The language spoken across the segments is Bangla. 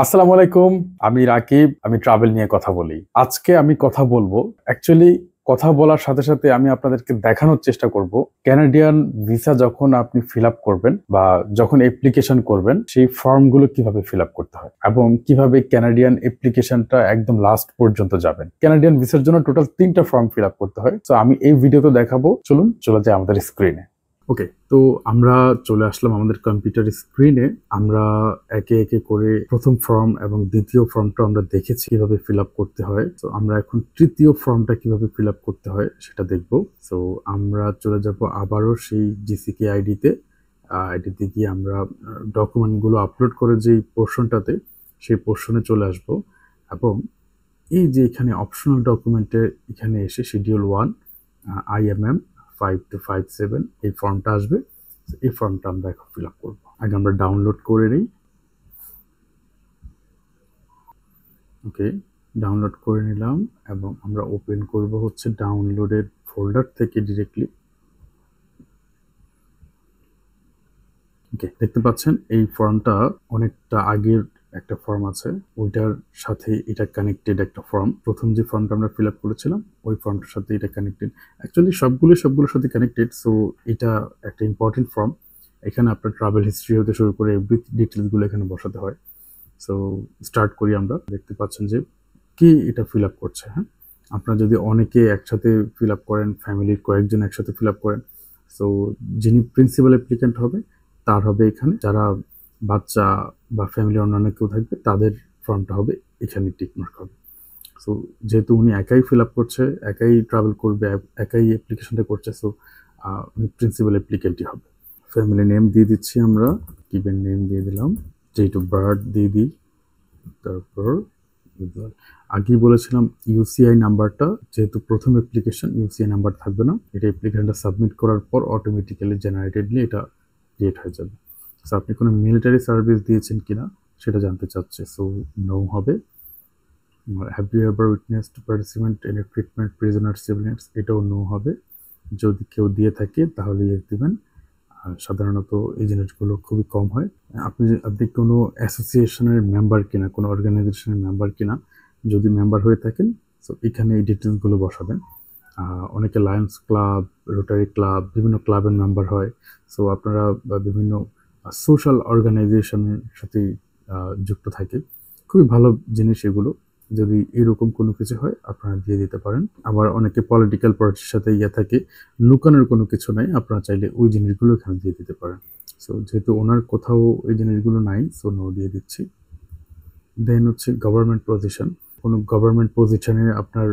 আসসালামু আলাইকুম। আমি রাকিব। আমি ট্রাভেল নিয়ে কথা বলি। আজকে আমি কথা বলবো অ্যাকচুয়ালি কথা বলার সাথে, সাথে আমি আপনাদেরকে দেখানোর চেষ্টা করব কানাডিয়ান ভিসা যখন আপনি ফিল আপ করবেন বা যখন অ্যাপ্লিকেশন করবেন সেই ফর্মগুলো কিভাবে ফিল আপ করতে হয় এবং কিভাবে কানাডিয়ান অ্যাপ্লিকেশনটা একদম লাস্ট পর্যন্ত যাবেন। কানাডিয়ান ভিসার জন্য টোটাল 3টা ফর্ম ফিল আপ করতে হয়। তো আমি এই ভিডিওতে দেখাবো। চলুন চলে যাই আমাদের স্ক্রিনে। ওকে, তো আমরা চলে আসলাম আমাদের কম্পিউটার স্ক্রিনে। আমরা একে একে করে প্রথম ফর্ম এবং দ্বিতীয় ফর্মটা আমরা দেখেছি কিভাবে ফিল আপ করতে হয়। তো আমরা এখন তৃতীয় ফর্মটা কিভাবে ফিল আপ করতে হয় সেটা দেখব। তো আমরা চলে যাব আবারও সেই জিসিকে আইডিতে গিয়ে আমরা ডকুমেন্টগুলো আপলোড করে যেই পোর্শনটাতে সেই পোর্শনে চলে আসব এবং এই যে এখানে অপশনাল ডকুমেন্টের এখানে এসে শিডিউল 1 IMM 5257 এই ফর্মটা আসবে। এই ফর্মটা আমরা এখন ফিল আপ করবো। আগে আমরা ডাউনলোড করে নিই। ওকে, ডাউনলোড করে নিলাম এবং আমরা ওপেন করব হচ্ছে ডাউনলোডের ফোল্ডার থেকে ডিরেক্টলি। ওকে, দেখতে পাচ্ছেন এই ফর্মটা অনেকটা আগের একটা ফর্ম আছে, ওইটার সাথে এটা কানেক্টেড একটা ফর্ম। প্রথম যে ফর্মটা আমরা ফিল আপ করেছিলাম ওই ফর্মটার সাথে এটা কানেক্টেড। অ্যাকচুয়ালি সবগুলোর সাথে কানেক্টেড। সো এটা একটা ইম্পর্টেন্ট ফর্ম। এখানে আপনার ট্রাভেল হিস্ট্রি হতে শুরু করে এভরি ডিটেলসগুলো এখানে বসাতে হয়। সো স্টার্ট করি আমরা। দেখতে পাচ্ছেন যে কি এটা ফিল আপ করছে। হ্যাঁ, আপনারা যদি অনেকে একসাথে ফিল আপ করেন, ফ্যামিলির কয়েকজন একসাথে ফিল আপ করেন, সো যিনি প্রিন্সিপাল অ্যাপ্লিক্যান্ট হবে তার হবে এখানে, যারা বাচ্চা বা ফ্যামিলি অন্যান্য কেউ থাকবে তাদের ফর্মটা হবে এখানে টিকমার্ক হবে। সো যেহেতু উনি একাই ফিল আপ করছে, একাই ট্রাভেল করবে, একাই অ্যাপ্লিকেশনটা করছে, সো উনি প্রিন্সিপাল অ্যাপ্লিক্যান্টই হবে। ফ্যামিলি নেম দিয়ে দিচ্ছি আমরা, গিভেন নেম দিয়ে দিলাম, ডেট অফ বার্থ দিয়ে দিই, তারপর আগেই বলেছিলাম ইউসিআই নাম্বারটা, যেহেতু প্রথম অ্যাপ্লিকেশন ইউসিআই নাম্বার থাকবে না, এটা অ্যাপ্লিকেশনটা সাবমিট করার পর অটোমেটিক্যালি জেনারেটেডলি এটা ক্রিয়েট হয়ে যাবে। সো আপনি কোনো মিলিটারি সার্ভিস দিয়েছেন কিনা সেটা জানতে চাচ্ছে, সো নো হবে। Have you ever witnessed participant in a treatment prisoner civilians, এটাও নো হবে। যদি কেউ দিয়ে থাকে তাহলে ইয়েস দিবেন। সাধারণত এই জিনিসগুলো খুবই কম হয়। আপনি কোনো অ্যাসোসিয়েশনের মেম্বার কিনা, কোনো অর্গানাইজেশনের মেম্বার কিনা, যদি মেম্বার হয়ে থাকেন সো এখানে এই ডিটেলসগুলো বসাবেন। অনেকে লায়ন্স ক্লাব, রোটারি ক্লাব, বিভিন্ন ক্লাবের মেম্বার হয়। সো আপনারা বিভিন্ন সোশ্যাল অর্গানাইজেশনের সাথে যুক্ত থাকে, খুবই ভালো জিনিস এগুলো। যদি এরকম কোনো কিছু হয় আপনারা দিয়ে দিতে পারেন। আবার অনেকে পলিটিক্যাল পার্টির সাথে থাকে, লুকানোর কোনো কিছু নাই, আপনারা চাইলে ওই জিনিসগুলো এখানে দিয়ে দিতে পারেন। সো যেহেতু ওনার কোথাও এই জিনিসগুলো নাই, সো নো দিয়ে দিচ্ছি। দেন হচ্ছে গভর্নমেন্ট পজিশন, কোনো গভর্নমেন্ট পজিশনে আপনার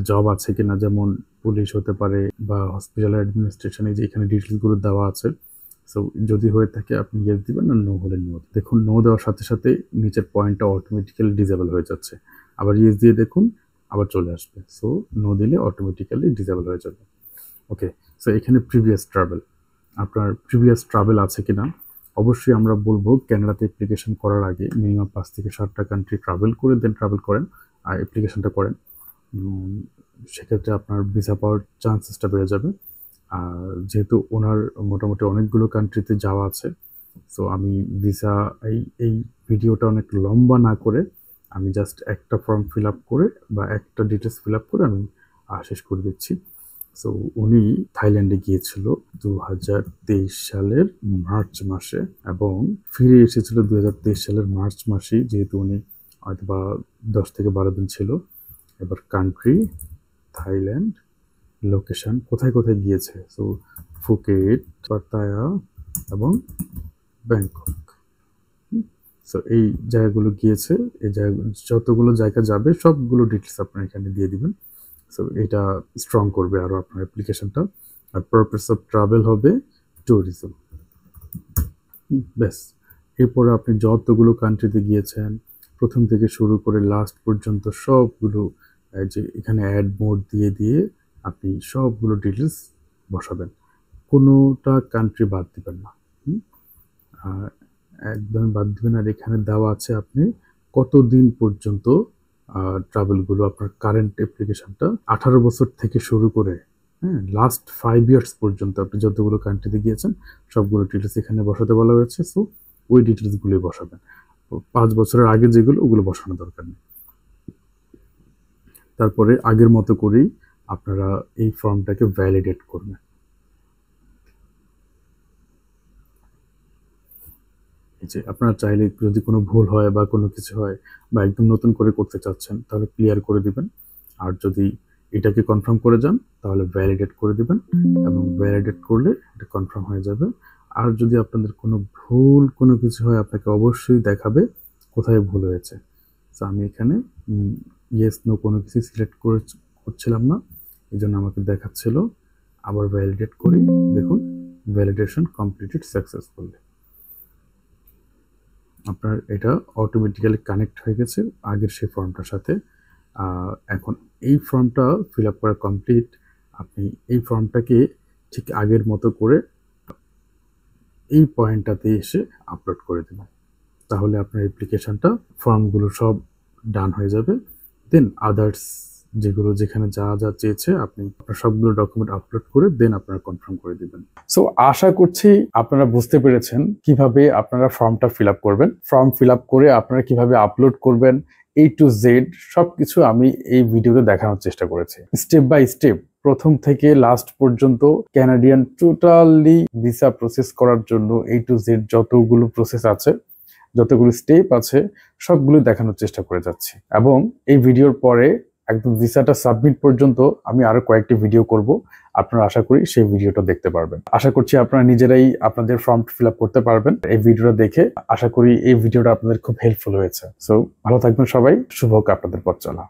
জব আছে কিনা, যেমন পুলিশ হতে পারে বা হসপিটাল অ্যাডমিনিস্ট্রেশনে, যে এখানে ডিটেলসগুলো দেওয়া আছে। সো যদি হয়ে থাকে আপনি ইয়েস দিবেন, আর নো হলে নো। দেখুন নো দেওয়ার সাথে সাথে নিচের পয়েন্টটা অটোমেটিক্যালি ডিসেবল হয়ে যাচ্ছে। আবার ইয়েস দিয়ে দেখুন, আবার চলে আসবে। সো নো দিলে অটোমেটিক্যালি ডিসেবল হয়ে যাবে। ওকে, সো এখানে প্রিভিয়াস ট্রাভেল, আপনার প্রিভিয়াস ট্রাভেল আছে কিনা। অবশ্যই আমরা বলবো ক্যানাডাতে অ্যাপ্লিকেশন করার আগে মিনিমাম 5 থেকে 7টা কান্ট্রি ট্রাভেল করে দেন ট্রাভেল করেন আর অ্যাপ্লিকেশনটা করেন। সেক্ষেত্রে আপনার ভিসা পাওয়ার চান্সেসটা বেড়ে যাবে। আর যেহেতু ওনার মোটামুটি অনেকগুলো কান্ট্রিতে যাওয়া আছে, সো আমি ভিসা এই ভিডিওটা অনেক লম্বা না করে আমি জাস্ট একটা ফর্ম ফিল আপ করে বা একটা ডিটেলস ফিল আপ করে আমি শেষ করে দিচ্ছি। সো উনি থাইল্যান্ডে গিয়েছিল 2023 সালের মার্চ মাসে এবং ফিরে এসেছিল 2023 সালের মার্চ মাসেই, যেহেতু উনি হয়তো বা 10 থেকে 12 দিন ছিল। এবার কান্ট্রি থাইল্যান্ড, লোকেশন কোথায় কোথায় গিয়েছে, সো ফুকেট, পাটায়া এবং ব্যাংকক। সো এই জায়গাগুলো গিয়েছে, এই জায়গা যতগুলো জায়গা যাবে সবগুলো ডিটেলস আপনার এখানে দিয়ে দিবেন। সো এটা স্ট্রং করবে আরও আপনার অ্যাপ্লিকেশনটা। আর পারপাস অফ ট্রাভেল হবে ট্যুরিজম। ব্যাস, এরপরে আপনি যতগুলো কান্ট্রিতে গিয়েছেন প্রথম থেকে শুরু করে লাস্ট পর্যন্ত সবগুলো, যে এখানে অ্যাড মোড দিয়ে দিয়ে আপনি সবগুলো ডিটেলস বসাবেন, কোনোটা কান্ট্রি বাদ দিবেন না। একদম বাদ দিবেন। আর এখানে দেওয়া আছে আপনি কতদিন পর্যন্ত ট্রাভেলগুলো, আপনার কারেন্ট অ্যাপ্লিকেশনটা 18 বছর থেকে শুরু করে লাস্ট 5 ইয়ার্স পর্যন্ত আপনি যতগুলো কান্ট্রিতে গিয়েছেন সবগুলো ডিটেলস এখানে বসাতে বলা হয়েছে। সো ওই ডিটেলসগুলোই বসাবেন। 5 বছরের আগে যেগুলো ওগুলো বসানো দরকার নেই। তারপরে আগের মতো করেই আপনারা এই ফর্মটাকে ভ্যালিডেট করবেন। এই যে আপনারা চাইলে যদি কোনো ভুল হয় বা কোনো কিছু হয় বা একদম নতুন করে করতে চাচ্ছেন তাহলে ক্লিয়ার করে দিবেন। আর যদি এটাকে কনফার্ম করে যান তাহলে ভ্যালিডেট করে দিবেন, এবং ভ্যালিডেট করলে এটা কনফার্ম হয়ে যাবে। আর যদি আপনাদের কোনো ভুল কোনো কিছু হয় আপনাকে অবশ্যই দেখাবে কোথায় ভুল হয়েছে। তো আমি এখানে ইয়েস নো কোনো কিছু সিলেক্ট করছিলাম না, এই জন্য আমাকে দেখাচ্ছিল। আবার ভ্যালিডেট করি, দেখুন ভ্যালিডেশন কমপ্লিটেড সাকসেসফুলি। আপনার এটা অটোমেটিক্যালি কানেক্ট হয়ে গেছে আগের সেই ফর্মটার সাথে। এখন এই ফর্মটা ফিল আপ করা কমপ্লিট। আপনি এই ফর্মটাকে ঠিক আগের মতো করে এই পয়েন্টটাতে এসে আপলোড করে দেবেন, তাহলে আপনার অ্যাপ্লিকেশনটা ফর্মগুলো সব ডান হয়ে যাবে। দেন আদার্স যেগুলো যেখানে যা যা চেয়েছে আপনি আপনার সবগুলো ডকুমেন্ট আপলোড করে দেন আপনারা কনফার্ম করে দিবেন। সো আশা করছি আপনারা বুঝতে পেরেছেন কিভাবে আপনারা ফর্মটা ফিল আপ করবেন। ফর্ম ফিল আপ করে আপনারা কিভাবে আপলোড করবেন A to Z সবকিছু আমি এই ভিডিওতে দেখানোর চেষ্টা করেছি, স্টেপ বাই স্টেপ প্রথম থেকে লাস্ট পর্যন্ত। ক্যানাডিয়ান টোটালি ভিসা প্রসেস করার জন্য A to Z যতগুলো প্রসেস আছে, যতগুলো স্টেপ আছে সবগুলো দেখানোর চেষ্টা করে যাচ্ছি। এবং এই ভিডিওর পরে একদম ভিসাটা সাবমিট পর্যন্ত আমি আরো কয়েকটি ভিডিও করব, আপনারা আশা করি সেই ভিডিওটা দেখতে পারবেন। আশা করছি আপনারা নিজেরাই আপনাদের ফর্ম ফিল আপ করতে পারবেন এই ভিডিওটা দেখে। আশা করি এই ভিডিওটা আপনাদের খুব হেল্পফুল হয়েছে। সো ভালো থাকবেন সবাই, শুভ হোক আপনাদের পথ চলা।